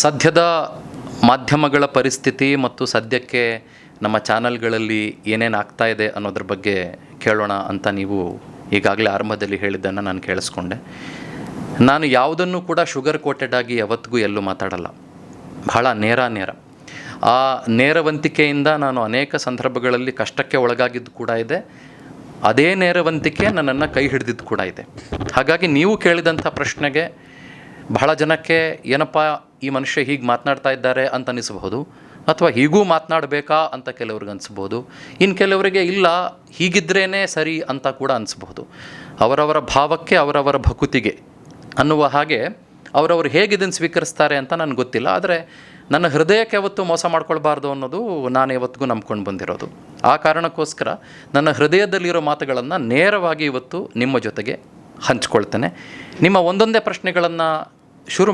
ಸದ್ಯದ ಮಾಧ್ಯಮಗಳ ಪರಿಸ್ಥಿತಿ ಮತ್ತು ಸದ್ಯಕ್ಕೆ ನಮ್ಮ ಚಾನಲ್ಗಳಲ್ಲಿ ಏನೇನು ಆಗ್ತಾ ಇದೆ ಅನ್ನೋದ್ರ ಬಗ್ಗೆ ಕೇಳೋಣ ಅಂತ ನೀವು ಈಗಾಗಲೇ ಆರಂಭದಲ್ಲಿ ಹೇಳಿದ್ದನ್ನು ನಾನು ಕೇಳಿಸ್ಕೊಂಡೆ. ನಾನು ಯಾವುದನ್ನು ಕೂಡ ಶುಗರ್ ಕೋಟೆಡ್ ಆಗಿ ಯಾವತ್ತಿಗೂ ಎಲ್ಲೂ ಮಾತಾಡಲ್ಲ. ಬಹಳ ನೇರ ಆ ನೇರವಂತಿಕೆಯಿಂದ ನಾನು ಅನೇಕ ಸಂದರ್ಭಗಳಲ್ಲಿ ಕಷ್ಟಕ್ಕೆ ಒಳಗಾಗಿದ್ದು ಕೂಡ ಇದೆ. ಅದೇ ನೇರವಂತಿಕೆ ನನ್ನನ್ನು ಕೈ ಹಿಡಿದಿದ್ದು ಕೂಡ ಇದೆ. ಹಾಗಾಗಿ ನೀವು ಕೇಳಿದಂಥ ಪ್ರಶ್ನೆಗೆ ಬಹಳ ಜನಕ್ಕೆ ಏನಪ್ಪ ಈ ಮನುಷ್ಯ ಹೀಗೆ ಮಾತನಾಡ್ತಾ ಇದ್ದಾರೆ ಅಂತ ಅನಿಸಬಹುದು, ಅಥವಾ ಹೀಗೂ ಮಾತನಾಡಬೇಕಾ ಅಂತ ಕೆಲವ್ರಿಗೆ ಅನಿಸ್ಬೋದು. ಇನ್ನು ಕೆಲವರಿಗೆ ಇಲ್ಲ ಹೀಗಿದ್ರೇ ಸರಿ ಅಂತ ಕೂಡ ಅನಿಸ್ಬಹುದು. ಅವರವರ ಭಾವಕ್ಕೆ ಅವರವರ ಭಕುತಿಗೆ ಅನ್ನುವ ಹಾಗೆ ಅವರವರು ಹೇಗೆ ಇದನ್ನು ಸ್ವೀಕರಿಸ್ತಾರೆ ಅಂತ ನನಗೆ ಗೊತ್ತಿಲ್ಲ. ಆದರೆ ನನ್ನ ಹೃದಯಕ್ಕೆ ಯಾವತ್ತೂ ಮೋಸ ಮಾಡ್ಕೊಳ್ಬಾರ್ದು ಅನ್ನೋದು ನಾನು ಯಾವತ್ತಿಗೂ ನಂಬ್ಕೊಂಡು ಬಂದಿರೋದು. ಆ ಕಾರಣಕ್ಕೋಸ್ಕರ ನನ್ನ ಹೃದಯದಲ್ಲಿರೋ ಮಾತುಗಳನ್ನು ನೇರವಾಗಿ ಇವತ್ತು ನಿಮ್ಮ ಜೊತೆಗೆ ಹಂಚ್ಕೊಳ್ತೇನೆ. ನಿಮ್ಮ ಒಂದೊಂದೇ ಪ್ರಶ್ನೆಗಳನ್ನು ಶುರು